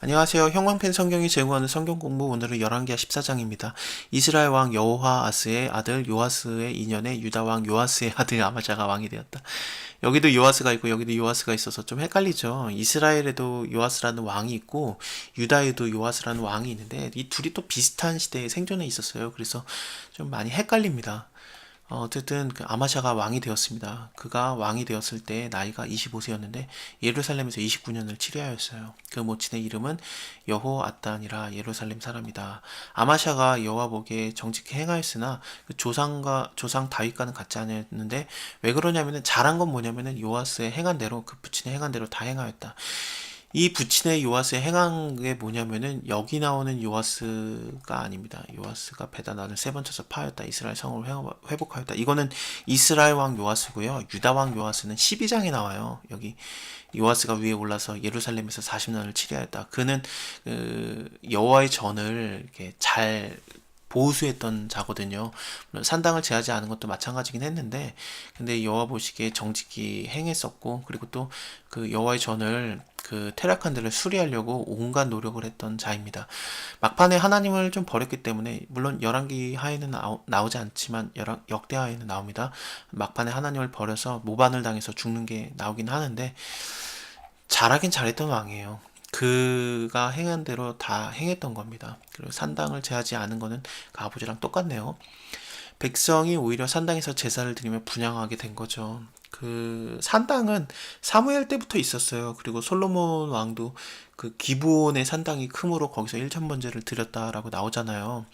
안녕하세요. 형광펜 성경이 제공하는 성경 공부 오늘은 열왕기하 14장입니다. 이스라엘 왕 여호아스의 아들 요아스의 2년에 유다 왕 요아스의 아들 아마샤가 왕이 되었다. 여기도 요아스가 있고 여기도 요아스가 있어서 좀 헷갈리죠. 이스라엘에도 요아스라는 왕이 있고 유다에도 요아스라는 왕이 있는데 이 둘이 또 비슷한 시대에 생존해 있었어요. 그래서 좀 많이 헷갈립니다. 어쨌든 그 아마샤가 왕이 되었습니다. 그가 왕이 되었을 때 나이가 25세였는데 예루살렘에서 29년을 치료하였어요. 그 모친의 이름은 여호아단이라 예루살렘 사람이다. 아마샤가 여호와 보기에 정직히 행하였으나 그 조상 다윗과는 같지 않았는데 왜 그러냐면은 잘한 건 뭐냐면은 요아스의 행한 대로 그 부친의 행한 대로 다 행하였다. 이 부친의 요아스의 행한 게 뭐냐면은 여기 나오는 요아스가 아닙니다. 요아스가 베다나를 세 번 쳐서 파였다. 이스라엘 성을 회복하였다. 이거는 이스라엘 왕 요아스고요. 유다 왕 요아스는 12장에 나와요. 여기 요아스가 위에 올라서 예루살렘에서 40년을 치료하였다. 그는 여호와의 전을 이렇게 잘 보수했던 자거든요. 물론 산당을 제하지 않은 것도 마찬가지긴 했는데, 근데 여호와 보시기에 정직히 행했었고, 그리고 또 그 여호와의 전을 그 퇴락한 데를 수리하려고 온갖 노력을 했던 자입니다. 막판에 하나님을 좀 버렸기 때문에 물론 열왕기 하에는 나오지 않지만 역대하에는 나옵니다. 막판에 하나님을 버려서 모반을 당해서 죽는 게 나오긴 하는데 잘하긴 잘했던 왕이에요. 그가 행한 대로 다 행했던 겁니다. 그리고 산당을 제하지 않은 거는 그 아버지랑 똑같네요. 백성이 오히려 산당에서 제사를 드리며 분향하게 된 거죠. 그 산당은 사무엘 때부터 있었어요. 그리고 솔로몬 왕도 그 기브온의 산당이 크므로 거기서 일천번제를 드렸다라고 나오잖아요.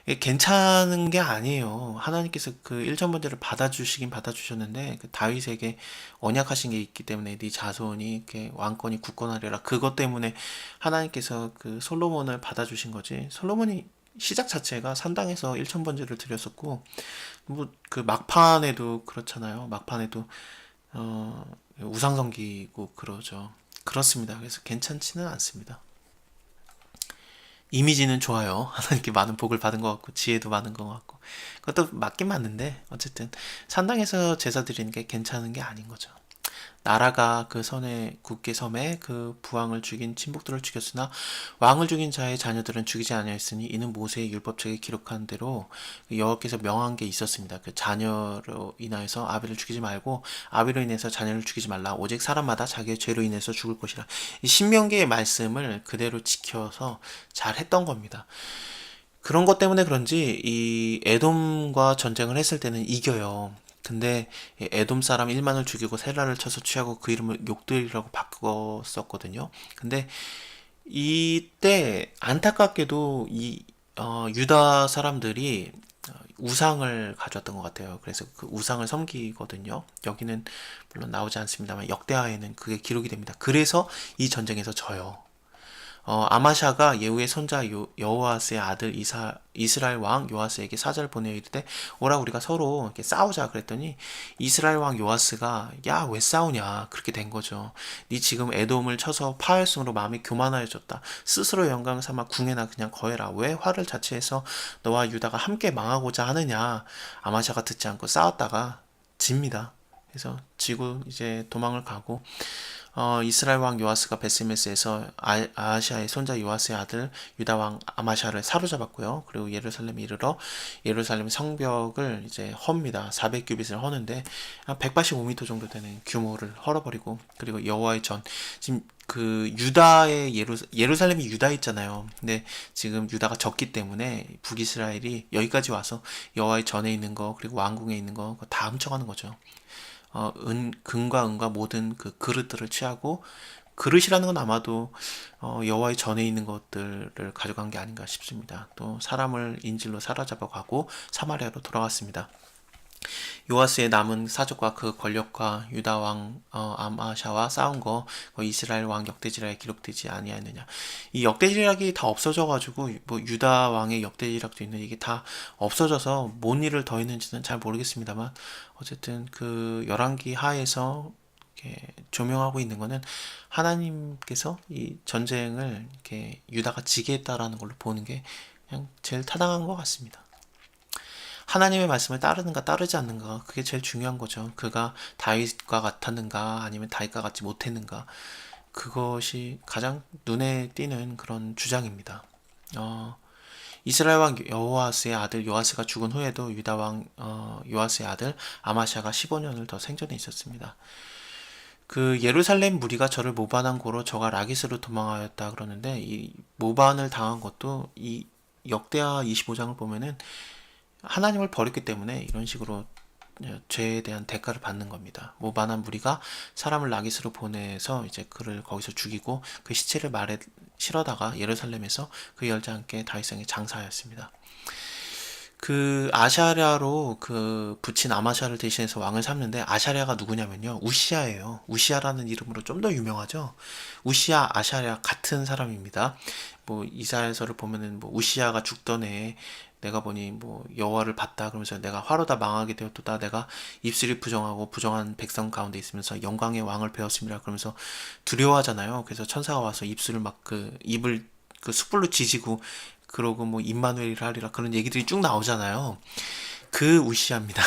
이게 괜찮은 게 아니에요. 하나님께서 그 일천번제를 받아주시긴 받아주셨는데 그 다윗에게 언약하신 게 있기 때문에 네 자손이 이렇게 왕권이 굳건하리라. 그것 때문에 하나님께서 그 솔로몬을 받아주신 거지. 솔로몬이 시작 자체가 산당에서 일천번제를 드렸었고 뭐 그 막판에도 그렇잖아요. 막판에도 우상 섬기고 그러죠. 그렇습니다. 그래서 괜찮지는 않습니다. 이미지는 좋아요. 하나님께 많은 복을 받은 것 같고 지혜도 많은 것 같고 그것도 맞긴 맞는데 어쨌든 산당에서 제사 드리는 게 괜찮은 게 아닌 거죠. 나라가 그 선에 굳게 섬에 그 부왕을 죽인 친복들을 죽였으나 왕을 죽인 자의 자녀들은 죽이지 아니하였으니 이는 모세의 율법책에 기록한 대로 여호와께서 명한 게 있었습니다. 그 자녀로 인하여서 아비를 죽이지 말고 아비로 인해서 자녀를 죽이지 말라. 오직 사람마다 자기의 죄로 인해서 죽을 것이라. 이 신명기의 말씀을 그대로 지켜서 잘 했던 겁니다. 그런 것 때문에 그런지 이 에돔과 전쟁을 했을 때는 이겨요. 근데 에돔 사람 1만을 죽이고 세라를 쳐서 취하고 그 이름을 욕들이라고 바꿨었거든요. 근데 이때 안타깝게도 유다 사람들이 우상을 가져왔던 것 같아요. 그래서 그 우상을 섬기거든요. 여기는 물론 나오지 않습니다만 역대하에는 그게 기록이 됩니다. 그래서 이 전쟁에서 져요. 아마샤가 예후의 손자 여호아스의 아들 이스라엘 왕 요아스에게 사자를 보내어 이르되 오라 우리가 서로 이렇게 싸우자 그랬더니 이스라엘 왕 요아스가 야 왜 싸우냐 그렇게 된 거죠. 네 지금 에돔을 쳐서 파했으므로 마음이 교만하여졌다. 스스로 영광 삼아 궁에나 그냥 거해라. 왜 화를 자체해서 너와 유다가 함께 망하고자 하느냐. 아마샤가 듣지 않고 싸웠다가 집니다. 그래서 지고 이제 도망을 가고 이스라엘 왕 요아스가 베스메스에서 아하시아의 손자 요아스의 아들 유다 왕 아마샤를 사로잡았고요. 그리고 예루살렘에 이르러 예루살렘 성벽을 이제 헙니다. 400규빗을 허는데 한 185m 정도 되는 규모를 헐어버리고 그리고 여호와의 전 지금 그 유다의 예루살렘이 유다 있잖아요. 근데 지금 유다가 적기 때문에 북이스라엘이 여기까지 와서 여호와의 전에 있는 거 그리고 왕궁에 있는 거 다 훔쳐가는 거죠. 금과 은과 모든 그 그릇들을 취하고 그릇이라는 건 아마도 여호와의 전에 있는 것들을 가져간 게 아닌가 싶습니다. 또 사람을 인질로 사로잡아 가고 사마리아로 돌아갔습니다. 요아스의 남은 사족과 그 권력과 유다 왕 아마샤와 싸운 거 이스라엘 왕 역대지락에 기록되지 아니하느냐. 이 역대지락이 다 없어져 가지고 뭐 유다 왕의 역대지락도 있는데 이게 다 없어져서 뭔 일을 더 했는지는 잘 모르겠습니다만 어쨌든 그 열왕기 하에서 이렇게 조명하고 있는 거는 하나님께서 이 전쟁을 이렇게 유다가 지게 했다라는 걸로 보는 게 그냥 제일 타당한 것 같습니다. 하나님의 말씀을 따르는가 따르지 않는가 그게 제일 중요한 거죠. 그가 다윗과 같았는가 아니면 다윗과 같지 못했는가. 그것이 가장 눈에 띄는 그런 주장입니다. 어, 이스라엘 왕 여호아스의 아들 요아스가 죽은 후에도 유다 왕 요아스의 아들 아마샤가 15년을 더 생존해 있었습니다. 그 예루살렘 무리가 저를 모반한 고로 저가 라기스로 도망하였다 그러는데, 이 모반을 당한 것도 이 역대하 25장을 보면은 하나님을 버렸기 때문에 이런 식으로 죄에 대한 대가를 받는 겁니다. 모반한 무리가 사람을 라기스로 보내서 이제 그를 거기서 죽이고 그 시체를 말에 실어다가 예루살렘에서 그 여자와 함께 다윗성에 장사하였습니다. 그 아샤랴로 그 붙인 아마샤를 대신해서 왕을 삼는데, 아샤랴가 누구냐면요, 우시아예요. 우시아라는 이름으로 좀 더 유명하죠. 우시아, 아샤랴 같은 사람입니다. 뭐 이사야서를 보면은 뭐 우시아가 죽던 해에 내가 보니 뭐 여호와를 봤다 그러면서 내가 화로다 망하게 되었도다, 내가 입술이 부정하고 부정한 백성 가운데 있으면서 영광의 왕을 배웠습니다 그러면서 두려워하잖아요. 그래서 천사가 와서 입술을 막 그 입을 그 숯불로 지지고 그러고 뭐 임마누엘이라 하리라 그런 얘기들이 쭉 나오잖아요. 그 우시아입니다.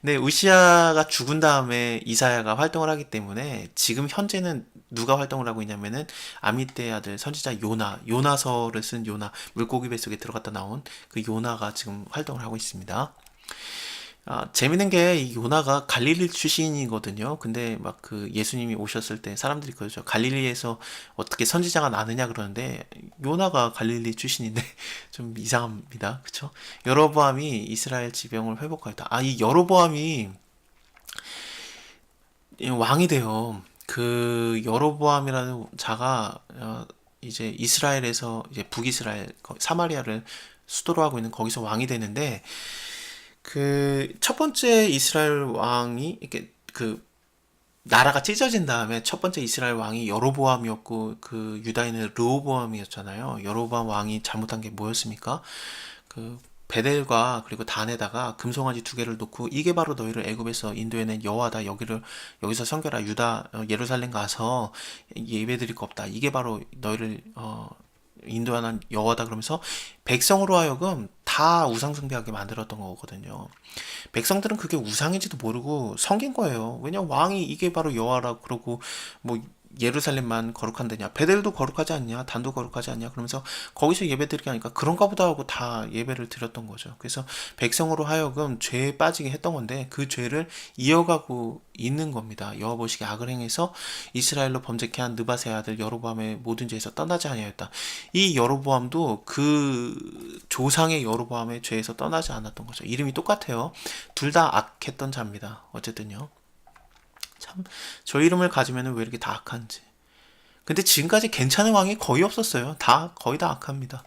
근데 우시아가 죽은 다음에 이사야가 활동을 하기 때문에 지금 현재는 누가 활동을 하고 있냐면은 아미떼의 아들 선지자 요나, 요나서를 쓴 요나, 물고기 뱃속에 들어갔다 나온 그 요나가 지금 활동을 하고 있습니다. 재밌는 게 이 요나가 갈릴리 출신이거든요. 근데 막 그 예수님이 오셨을 때 사람들이 그러죠. 갈릴리에서 어떻게 선지자가 나느냐 그러는데, 요나가 갈릴리 출신인데 좀 이상합니다. 그쵸? 여로보암이 이스라엘 지병을 회복하였다. 이 여로보암이 왕이 돼요. 그 여로보암이라는 자가 이제 이스라엘에서 이제 북이스라엘 사마리아를 수도로 하고 있는 거기서 왕이 되는데, 그 첫 번째 이스라엘 왕이 이렇게 그 나라가 찢어진 다음에 첫 번째 이스라엘 왕이 여로보암이었고 그 유다인은 르호보암이었잖아요. 여로보암 왕이 잘못한 게 뭐였습니까? 그 베델과 그리고 단에다가 금송아지 두 개를 놓고, 이게 바로 너희를 애굽에서 인도해낸 여호와다, 여기를 여기서 섬겨라, 유다 예루살렘 가서 예배드릴 거 없다, 이게 바로 너희를 인도하는 여호와다 그러면서 백성으로 하여금 다 우상 숭배하게 만들었던 거거든요. 백성들은 그게 우상인지도 모르고 섬긴 거예요. 왜냐, 왕이 이게 바로 여호와라고 그러고 뭐 예루살렘만 거룩한 데냐, 베델도 거룩하지 않냐, 단도 거룩하지 않냐 그러면서 거기서 예배 드리게 하니까 그런가 보다 하고 다 예배를 드렸던 거죠. 그래서 백성으로 하여금 죄에 빠지게 했던 건데, 그 죄를 이어가고 있는 겁니다. 여호와 보시기에 악을 행해서 이스라엘로 범죄케 한 느밧의 아들 여로보암의 모든 죄에서 떠나지 아니하였다. 이 여로보암도 그 조상의 여로보암의 죄에서 떠나지 않았던 거죠. 이름이 똑같아요. 둘 다 악했던 자입니다. 어쨌든요. 참, 저 이름을 가지면 왜 이렇게 다 악한지. 근데 지금까지 괜찮은 왕이 거의 없었어요. 거의 다 악합니다.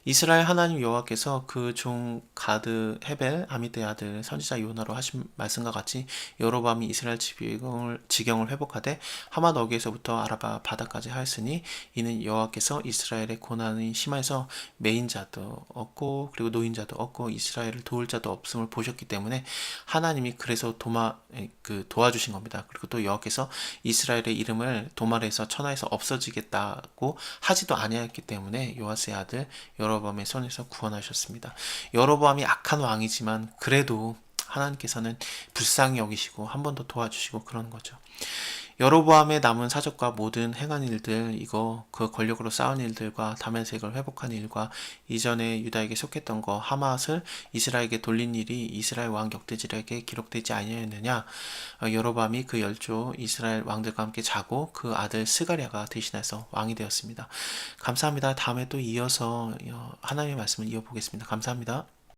이스라엘 하나님 여호와께서 그 종 가드 헤벨 아미떼의 아들 선지자 요나로 하신 말씀과 같이 여로보암이 이스라엘 지경을 회복하되 하맛 어귀에서부터 아라바 바다까지 하였으니, 이는 여호와께서 이스라엘의 고난이 심해서 매인자도 없고 그리고 노인자도 없고 이스라엘을 도울 자도 없음을 보셨기 때문에 하나님이 그래서 도와주신 겁니다. 그리고 또 여호와께서 이스라엘의 이름을 도말에서 천하에서 없어지겠다고 하지도 아니하였기 때문에 요아스의 아들 여로보암의 손에서 구원하셨습니다. 여로보암이 악한 왕이지만 그래도 하나님께서는 불쌍히 여기시고 한 번 더 도와주시고 그러는 거죠. 여로보암의 남은 사적과 모든 행한 일들, 이거 그 권력으로 싸운 일들과 다메섹을 회복한 일과 이전에 유다에게 속했던 거 하맛을 이스라엘에게 돌린 일이 이스라엘 왕 역대지략에 기록되지 아니하였느냐. 여로보암이 그 열조 이스라엘 왕들과 함께 자고 그 아들 스가랴가 대신해서 왕이 되었습니다. 감사합니다. 다음에 또 이어서 하나님의 말씀을 이어보겠습니다. 감사합니다.